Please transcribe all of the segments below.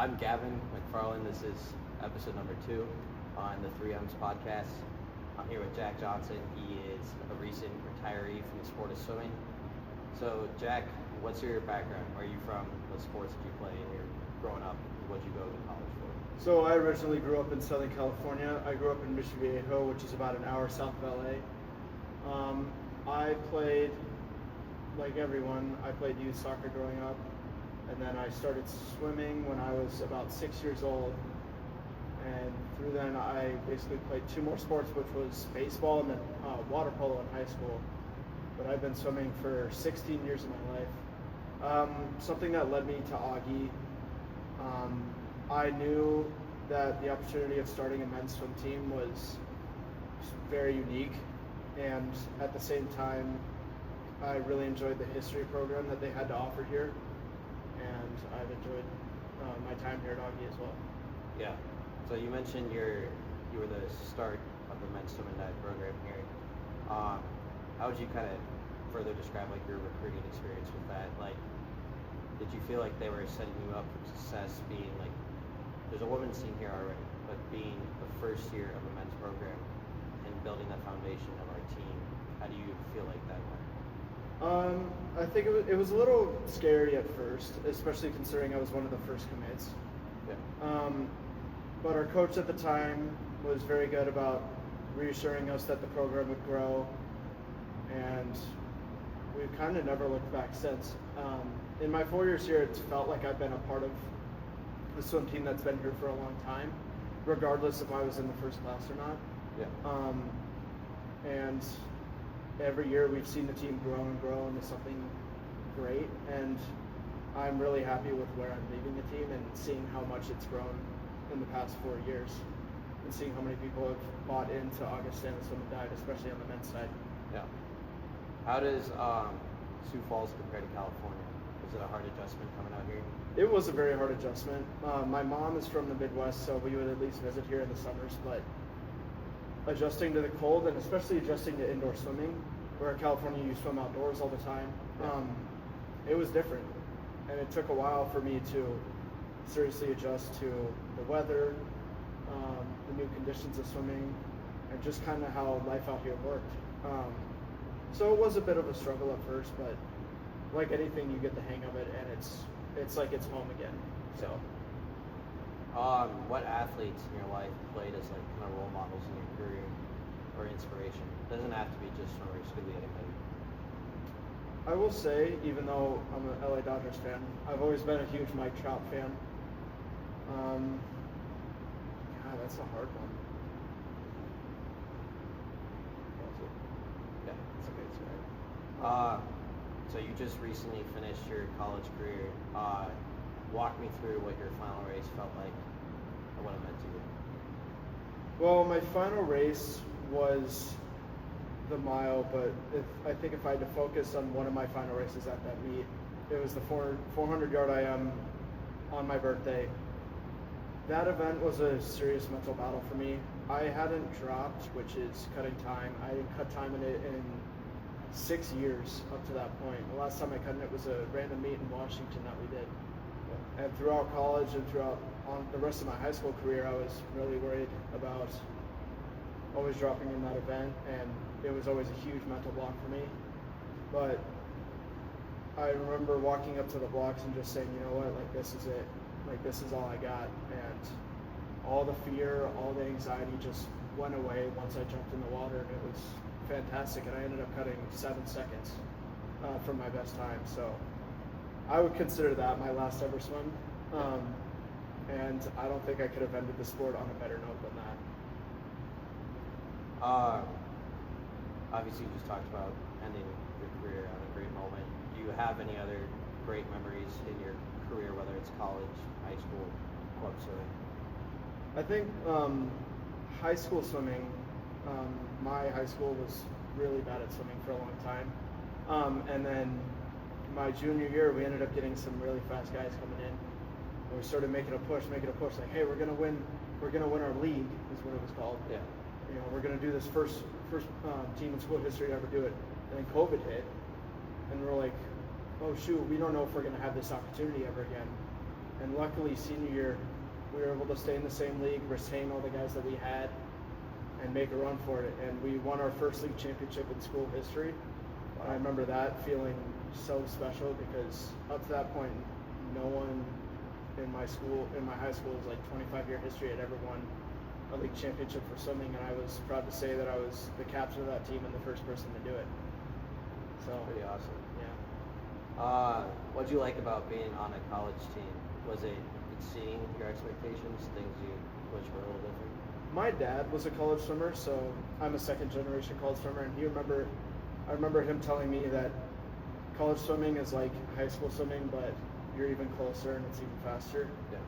I'm Gavin McFarland. This is episode number 2 on the 3M's podcast. I'm here with Jack Johnson. He is a recent retiree from the sport of swimming. So, Jack, what's your background? Where are you from? What sports did you play in your growing up? What did you go to college for? So I originally grew up in Southern California. I grew up in Mission Viejo, which is about an hour south of LA. I played, like everyone, I played youth soccer growing up. And then I started swimming when I was about 6 years old. And through then I basically played 2 more sports, which was baseball and then water polo in high school. But I've been swimming for 16 years of my life. Something that led me to Augie, I knew that the opportunity of starting a men's swim team was very unique, and at the same time, I really enjoyed the history program that they had to offer here, and I've enjoyed my time here at Augie as well. Yeah. So you mentioned you were the start of the men's swim and dive program here. How would you kind of further describe like your recruiting experience with that? Like, did you feel like they were setting you up for success being like, there's a women's team here already, but being the first year of a men's program and building the foundation of our team, how do you feel like that went? I think it was a little scary at first, especially considering I was one of the first commits. Yeah. But our coach at the time was very good about reassuring us that the program would grow, and we've kind of never looked back since. In my 4 years here, it's felt like I've been a part of the swim team that's been here for a long time, regardless if I was in the first class or not. Yeah. And every year we've seen the team grow and grow into something great, and I'm really happy with where I'm leaving the team and seeing how much it's grown in the past 4 years, and seeing how many people have bought into Augustana Swim and Dive, especially on the men's side. Yeah. How does Sioux Falls compare to California? Was it a hard adjustment coming out here? It was a very hard adjustment. My mom is from the Midwest, so we would at least visit here in the summers, but adjusting to the cold, and especially adjusting to indoor swimming, where in California you swim outdoors all the time, it was different. And it took a while for me to seriously adjust to the weather, the new conditions of swimming, and just kind of how life out here worked. So it was a bit of a struggle at first, but like anything, you get the hang of it, and it's like it's home again. So, what athletes in your life played as like kind of role models in your career or inspiration? It doesn't have to be just swimmers, it could be anybody. I will say, even though I'm an LA Dodgers fan, I've always been a huge Mike Trout fan. God, that's a hard one. Yeah, it's okay. It's all right. So you just recently finished your college career. Walk me through what your final race felt like and what it meant to you. Well, my final race was the mile, but I think if I had to focus on one of my final races at that meet, it was the 400-yard IM on my birthday. That event was a serious mental battle for me. I hadn't dropped, which is cutting time. I didn't cut time in it in 6 years up to that point. The last time I cut it was a random meet in Washington that we did. And throughout college and throughout on the rest of my high school career, I was really worried about always dropping in that event, and it was always a huge mental block for me. But I remember walking up to the blocks and just saying, you know what, like this is it. Like this is all I got. And all the fear, all the anxiety just went away once I jumped in the water, and it was fantastic. And I ended up cutting 7 seconds from my best time. So I would consider that my last ever swim. And I don't think I could have ended the sport on a better note than that. Obviously, you just talked about ending your career on a great moment. Do you have any other great memories in your career, whether it's college, high school, club swimming? I think high school swimming, my high school was really bad at swimming for a long time. And then my junior year, we ended up getting some really fast guys coming in. And we started making a push, like, hey, we're gonna win our league, is what it was called. Yeah. You know, we're gonna do this first team in school history to ever do it. And then COVID hit, and we're like, oh shoot, we don't know if we're gonna have this opportunity ever again. And luckily, senior year, we were able to stay in the same league, retain all the guys that we had, and make a run for it. And we won our first league championship in school history. And I remember that feeling so special because up to that point, no one in my high school, was like 25-year history, had ever won a league championship for swimming, and I was proud to say that I was the captain of that team and the first person to do it. So Pretty awesome. yeah. What'd you like about being on a college team? Was it exceeding your expectations? Things you wish were a little different? My dad was a college swimmer, so I'm a second generation college swimmer, and I remember him telling me that college swimming is like high school swimming, but you're even closer and it's even faster. Yeah.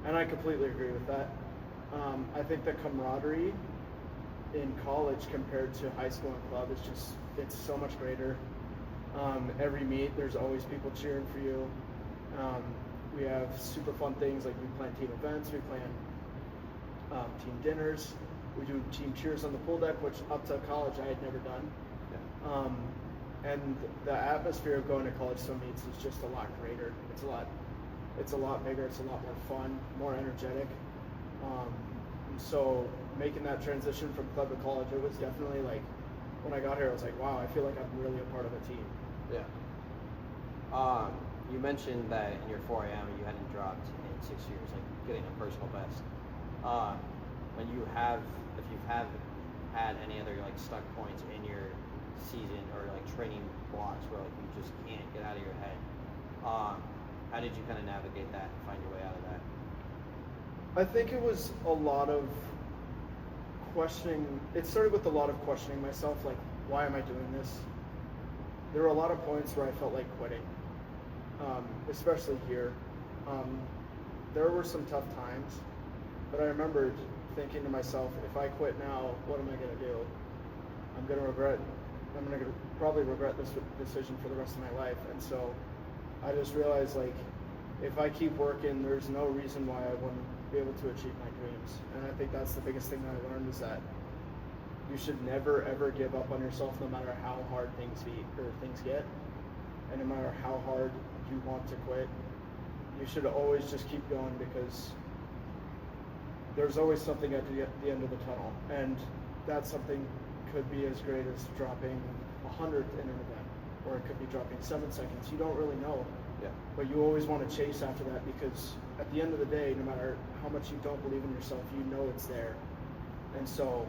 And I completely agree with that. I think the camaraderie in college compared to high school and club is it's so much greater. Every meet, there's always people cheering for you. We have super fun things like we plan team events, we plan team dinners, we do team cheers on the pool deck, which up to college I had never done. Yeah. And the atmosphere of going to college swim meets is just a lot greater. It's a lot bigger. It's a lot more fun, more energetic. And so making that transition from club to college, it was definitely like when I got here, I was like, wow, I feel like I'm really a part of a team. Yeah. You mentioned that in your 4am you hadn't dropped in 6 years, like getting a personal best. If you've had any other like stuck points in your season or like training blocks where like you just can't get out of your head, how did you kind of navigate that and find your way out of that? I think it was a lot of questioning. It started with a lot of questioning myself, like, why am I doing this? There were a lot of points where I felt like quitting, especially here. There were some tough times, but I remembered thinking to myself, if I quit now, what am I going to do? I'm going to probably regret this decision for the rest of my life. And so I just realized, like, if I keep working, there's no reason why I wouldn't be able to achieve my dreams. And I think that's the biggest thing that I learned is that you should never ever give up on yourself, no matter how hard things get, and no matter how hard you want to quit. You should always just keep going because there's always something at the end of the tunnel, and that something could be as great as dropping 100th in an event, or it could be dropping 7 seconds. You don't really know. Yeah. But you always want to chase after that because at the end of the day, no matter how much you don't believe in yourself, you know it's there. And so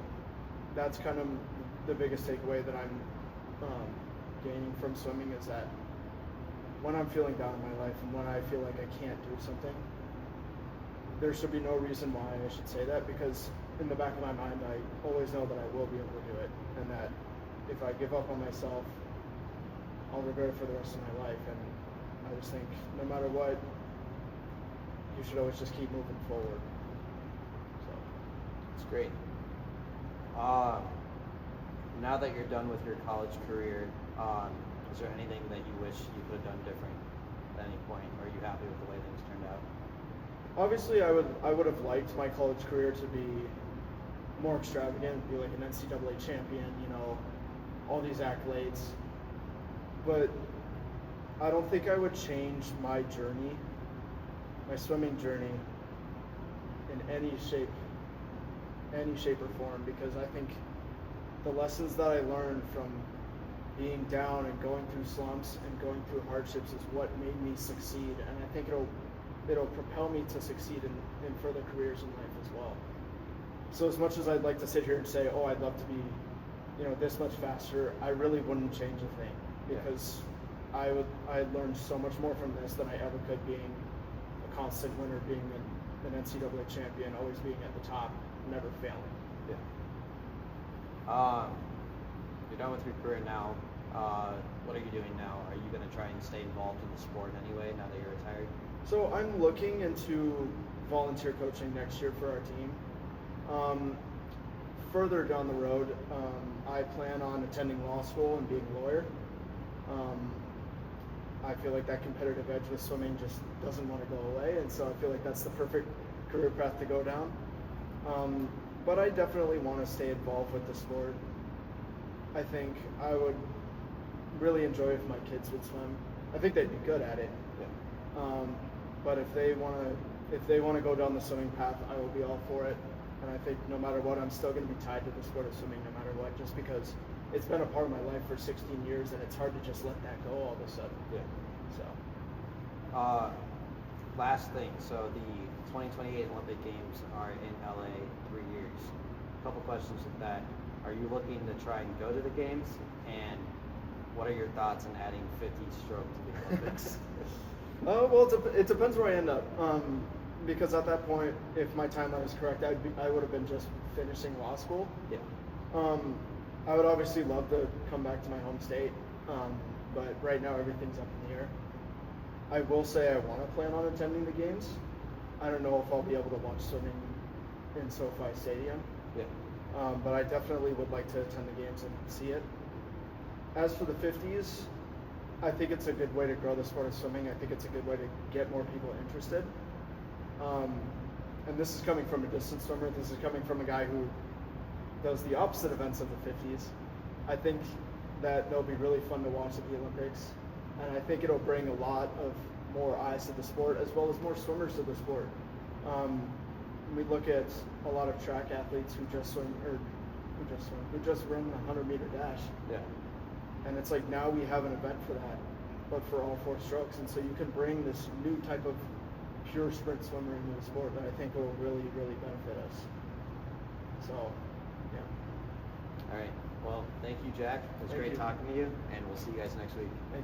that's kind of the biggest takeaway that I'm gaining from swimming is that when I'm feeling down in my life and when I feel like I can't do something, there should be no reason why I should say that, because in the back of my mind, I always know that I will be able to do it, and that if I give up on myself, I'll regret it for the rest of my life. And I just think no matter what, you should always just keep moving forward. So It's great. Now that you're done with your college career, is there anything that you wish you could have done different at any point? Or are you happy with the way things turned out? obviously, I would have liked my college career to be more extravagant, be like an NCAA champion, all these accolades. But I don't think I would change my journey, my swimming journey, in any shape or form, because I think the lessons that I learned from being down and going through slumps and going through hardships is what made me succeed, and I think it'll propel me to succeed in further careers in life as well. So as much as I'd like to sit here and say, oh, I'd love to be, this much faster, I really wouldn't change a thing, because I learned so much more from this than I ever could being a constant winner, being an NCAA champion, always being at the top, never failing. Yeah. You're done with your career now. What are you doing now? Are you going to try and stay involved in the sport anyway now that you're retired? So I'm looking into volunteer coaching next year for our team. Further down the road, I plan on attending law school and being a lawyer. I feel like that competitive edge with swimming just doesn't want to go away, and so I feel like that's the perfect career path to go down. But I definitely want to stay involved with the sport. I think I would really enjoy if my kids would swim. I think they'd be good at it. Yeah. But if they want to go down the swimming path, I will be all for it. And I think no matter what, I'm still going to be tied to the sport of swimming no matter what, just because it's been a part of my life for 16 years, and it's hard to just let that go all of a sudden. Yeah. So. Last thing. So the 2028 Olympic Games are in LA 3 years. A couple questions with that. Are you looking to try and go to the games? And what are your thoughts on adding 50 stroke to the Olympics? Well, it depends where I end up. Because at that point, if my timeline is correct, I would have been just finishing law school. Yeah. I would obviously love to come back to my home state, but right now everything's up in the air. I will say I want to plan on attending the games. I don't know if I'll be able to watch swimming in SoFi Stadium. Yeah. But I definitely would like to attend the games and see it. As for the 50s, I think it's a good way to grow the sport of swimming. I think it's a good way to get more people interested. And this is coming from a distance swimmer. This is coming from a guy who does the opposite events of the 50s. I think that they'll be really fun to watch at the Olympics. And I think it'll bring a lot of more eyes to the sport, as well as more swimmers to the sport. We look at a lot of track athletes who just run the 100-meter dash. Yeah. And it's like now we have an event for that, but for all 4 strokes. And so you can bring this new type of pure sprint swimmer into the sport that I think will really, really benefit us. So, yeah. All right. Well, thank you, Jack. It was Thank great you. talking to you, and we'll see you guys next week. Thank you.